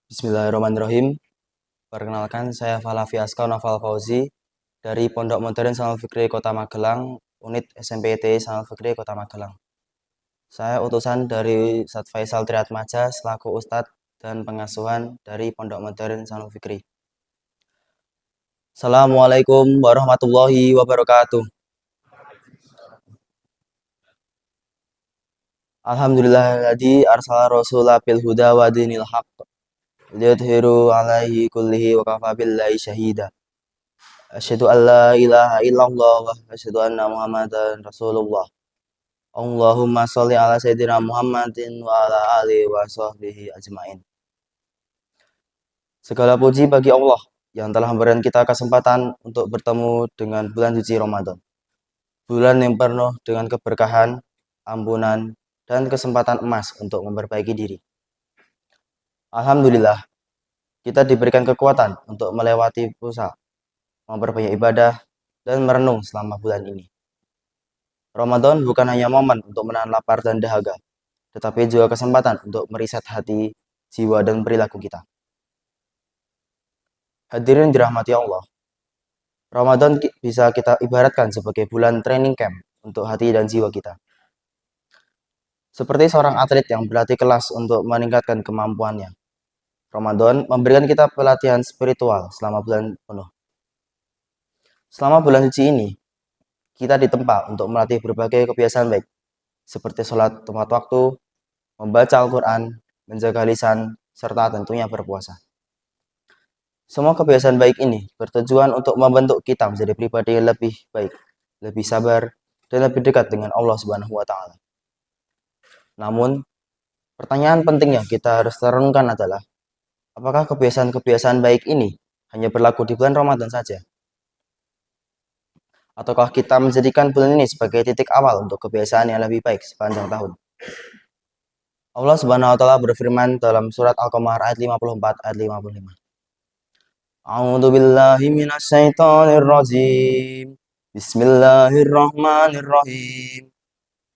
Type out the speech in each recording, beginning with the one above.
Bismillahirrahmanirrahim. Perkenalkan, saya Falafi Aska Noval Fauzi dari Pondok Modern Sanal Fikri Kota Magelang, unit SMPT Sanal Fikri Kota Magelang. Saya utusan dari Ustadz Faisal Triatmaja selaku Ustadz dan pengasuhan dari Pondok Modern Sanal Fikri. Assalamualaikum warahmatullahi wabarakatuh. Alhamdulillahilladzi arsala rasulah bil huda wa dinil haqq liyudhiru alaihi kullihi wa kafa billahi syahida. Asyhadu an la ilaha illallah wa asyhadu anna Muhammadan Rasulullah. Allahumma sholli ala sayyidina Muhammadin wa ala alihi wa sahbihi ajmain. Segala puji bagi Allah yang telah memberikan kita kesempatan untuk bertemu dengan bulan suci Ramadan. Bulan yang penuh dengan keberkahan, ampunan, dan kesempatan emas untuk memperbaiki diri. Alhamdulillah, kita diberikan kekuatan untuk melewati puasa, memperbanyak ibadah, dan merenung selama bulan ini. Ramadan bukan hanya momen untuk menahan lapar dan dahaga, tetapi juga kesempatan untuk meriset hati, jiwa, dan perilaku kita. Hadirin dirahmati Allah, Ramadan bisa kita ibaratkan sebagai bulan training camp untuk hati dan jiwa kita. Seperti seorang atlet yang berlatih kelas untuk meningkatkan kemampuannya, Ramadan memberikan kita pelatihan spiritual selama bulan penuh. Selama bulan suci ini, kita ditempa untuk melatih berbagai kebiasaan baik, seperti sholat tepat waktu, membaca Al-Quran, menjaga lisan, serta tentunya berpuasa. Semua kebiasaan baik ini bertujuan untuk membentuk kita menjadi pribadi yang lebih baik, lebih sabar, dan lebih dekat dengan Allah Subhanahu wa Ta'ala. Namun, pertanyaan penting yang kita harus renungkan adalah, apakah kebiasaan-kebiasaan baik ini hanya berlaku di bulan Ramadan saja? Ataukah kita menjadikan bulan ini sebagai titik awal untuk kebiasaan yang lebih baik sepanjang tahun? Allah Subhanahu wa Ta'ala berfirman dalam surat Al-Qamar ayat 54 ayat 55. A'udzu billahi minasyaitonir rajim. Bismillahirrahmanirrahim.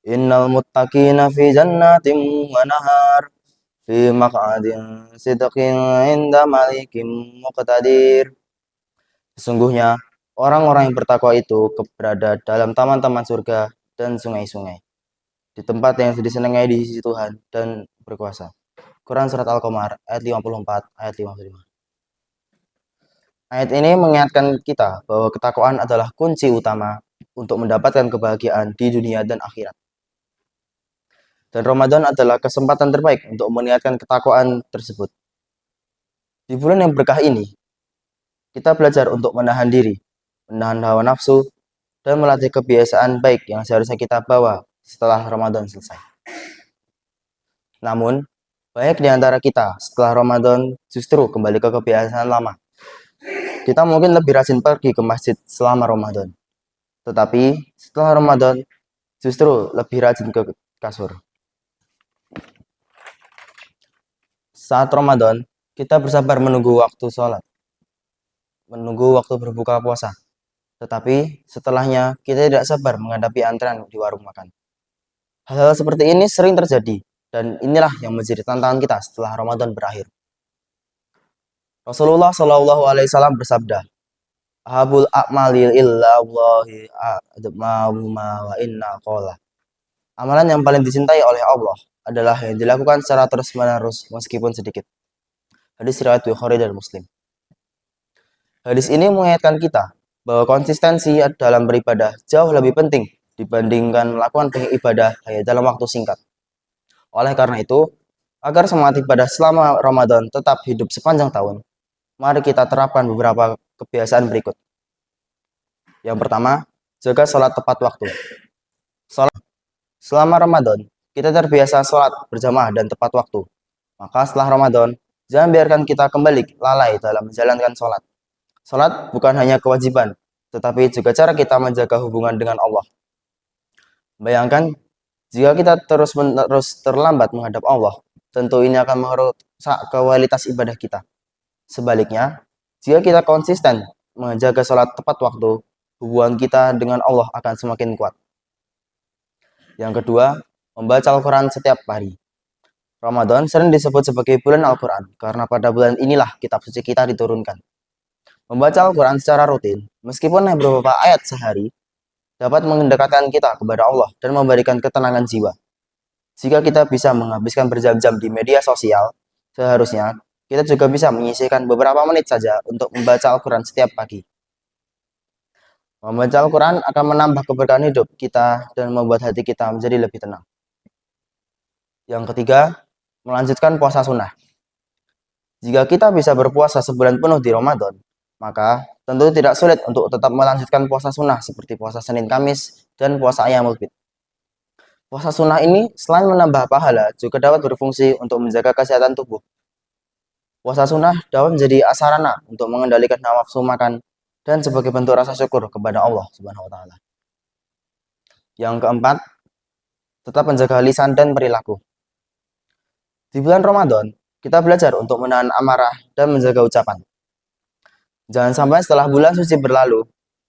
Innal muttaqina fi jannatin wa nahar fi maq'adin sidqin 'inda malikim muqtadir. Sesungguhnya orang-orang yang bertakwa itu berada dalam taman-taman surga dan sungai-sungai, di tempat yang disenangi di sisi Tuhan dan berkuasa. Quran surat Al-Qamar ayat 54 ayat 55. Ayat ini mengingatkan kita bahwa ketakwaan adalah kunci utama untuk mendapatkan kebahagiaan di dunia dan akhirat. Dan Ramadan adalah kesempatan terbaik untuk meningkatkan ketakwaan tersebut. Di bulan yang berkah ini, kita belajar untuk menahan diri, menahan hawa nafsu, dan melatih kebiasaan baik yang seharusnya kita bawa setelah Ramadan selesai. Namun, banyak di antara kita setelah Ramadan justru kembali ke kebiasaan lama. Kita mungkin lebih rajin pergi ke masjid selama Ramadan, tetapi setelah Ramadan justru lebih rajin ke kasur. Saat Ramadan, kita bersabar menunggu waktu sholat, menunggu waktu berbuka puasa. Tetapi setelahnya kita tidak sabar menghadapi antrean di warung makan. Hal-hal seperti ini sering terjadi, dan inilah yang menjadi tantangan kita setelah Ramadan berakhir. Rasulullah Shallallahu Alaihi Wasallam bersabda, "Ahabul a'mali illallahi admahuma wa inna qola." Amalan yang paling dicintai oleh Allah adalah yang dilakukan secara terus-menerus meskipun sedikit. Hadis riwayat Bukhari dan Muslim. Hadis ini mengingatkan kita bahwa konsistensi dalam beribadah jauh lebih penting dibandingkan melakukan banyak ibadah hanya dalam waktu singkat. Oleh karena itu, agar semangat ibadah selama Ramadan tetap hidup sepanjang tahun, mari kita terapkan beberapa kebiasaan berikut. Yang pertama, jaga sholat tepat waktu. Selama Ramadan, kita terbiasa sholat berjamaah dan tepat waktu. Maka setelah Ramadan, jangan biarkan kita kembali lalai dalam menjalankan sholat. Sholat bukan hanya kewajiban, tetapi juga cara kita menjaga hubungan dengan Allah. Bayangkan, jika kita terus-menerus terlambat menghadap Allah, tentu ini akan merusak kualitas ibadah kita. Sebaliknya, jika kita konsisten menjaga sholat tepat waktu, hubungan kita dengan Allah akan semakin kuat. Yang kedua, membaca Al-Quran setiap hari. Ramadan sering disebut sebagai bulan Al-Quran karena pada bulan inilah kitab suci kita diturunkan. Membaca Al-Quran secara rutin, meskipun hanya beberapa ayat sehari, dapat mendekatkan kita kepada Allah dan memberikan ketenangan jiwa. Jika kita bisa menghabiskan berjam-jam di media sosial, seharusnya kita juga bisa menyisihkan beberapa menit saja untuk membaca Al-Quran setiap pagi. Membaca Al-Quran akan menambah keberkahan hidup kita dan membuat hati kita menjadi lebih tenang. Yang ketiga, melanjutkan puasa sunnah. Jika kita bisa berpuasa sebulan penuh di Ramadan, maka tentu tidak sulit untuk tetap melanjutkan puasa sunnah seperti puasa Senin Kamis dan puasa Ayyamul Bid. Puasa sunnah ini selain menambah pahala, juga dapat berfungsi untuk menjaga kesehatan tubuh. Puasa sunnah dapat menjadi asarana untuk mengendalikan nafsu makan dan sebagai bentuk rasa syukur kepada Allah Subhanahu wa taala. Yang keempat, tetap menjaga lisan dan perilaku. Di bulan Ramadan, kita belajar untuk menahan amarah dan menjaga ucapan. Jangan sampai setelah bulan suci berlalu,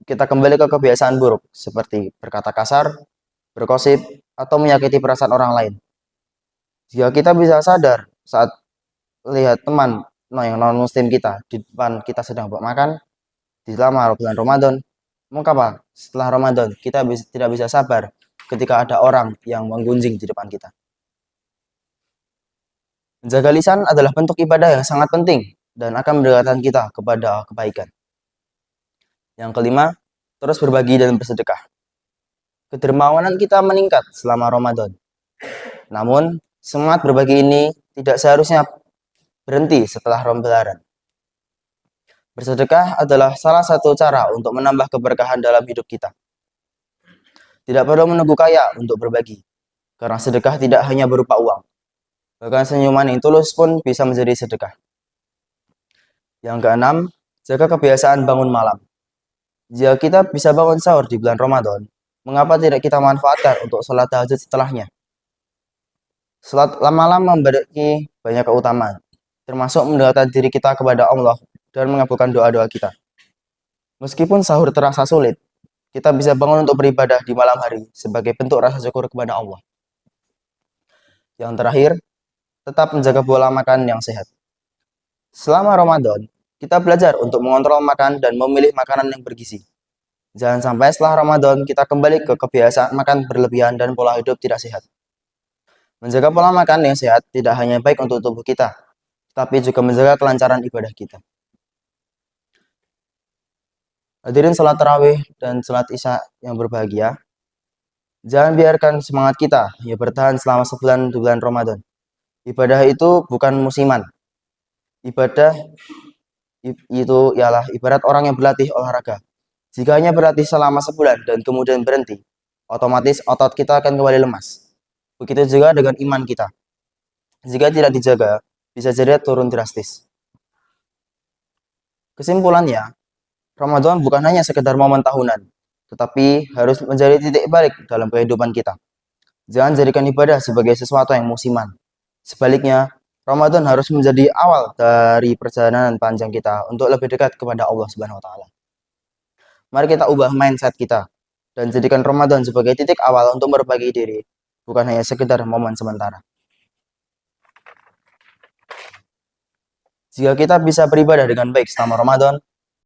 kita kembali ke kebiasaan buruk seperti berkata kasar, bergosip, atau menyakiti perasaan orang lain. Jika kita bisa sadar saat lihat teman yang non-muslim kita di depan kita sedang makan di selama bulan Ramadan, maka apa? Setelah Ramadan, kita tidak bisa sabar ketika ada orang yang menggunjing di depan kita. Menjaga lisan adalah bentuk ibadah yang sangat penting dan akan mendekatkan kita kepada kebaikan. Yang kelima, terus berbagi dan bersedekah. Kedermawanan kita meningkat selama Ramadan. Namun, semangat berbagi ini tidak seharusnya berhenti setelah Ramadan. Bersedekah adalah salah satu cara untuk menambah keberkahan dalam hidup kita. Tidak perlu menunggu kaya untuk berbagi, karena sedekah tidak hanya berupa uang. Bahkan senyuman yang tulus pun bisa menjadi sedekah. Yang keenam, jaga kebiasaan bangun malam. Jika kita bisa bangun sahur di bulan Ramadan, mengapa tidak kita manfaatkan untuk sholat tahajud setelahnya? Sholat malam memiliki banyak keutamaan, termasuk mendekatkan diri kita kepada Allah dan mengabulkan doa-doa kita. Meskipun sahur terasa sulit, kita bisa bangun untuk beribadah di malam hari sebagai bentuk rasa syukur kepada Allah. Yang terakhir, tetap menjaga pola makan yang sehat. Selama Ramadan, kita belajar untuk mengontrol makan dan memilih makanan yang bergizi. Jangan sampai setelah Ramadan kita kembali ke kebiasaan makan berlebihan dan pola hidup tidak sehat. Menjaga pola makan yang sehat tidak hanya baik untuk tubuh kita, tapi juga menjaga kelancaran ibadah kita. Hadirin salat tarawih dan salat isya yang berbahagia, jangan biarkan semangat kita bertahan selama sebulan di bulan Ramadan. Ibadah itu bukan musiman. Ibadah itu ialah ibarat orang yang berlatih olahraga. Jika hanya berlatih selama sebulan dan kemudian berhenti, otomatis otot kita akan kembali lemas. Begitu juga dengan iman kita. Jika tidak dijaga, bisa jadi turun drastis. Kesimpulannya, Ramadan bukan hanya sekedar momen tahunan, tetapi harus menjadi titik balik dalam kehidupan kita. Jangan jadikan ibadah sebagai sesuatu yang musiman. Sebaliknya, Ramadan harus menjadi awal dari perjalanan panjang kita untuk lebih dekat kepada Allah Subhanahu wa taala. Mari kita ubah mindset kita dan jadikan Ramadan sebagai titik awal untuk berbagi diri, bukan hanya sekedar momen sementara. Jika kita bisa beribadah dengan baik selama Ramadan,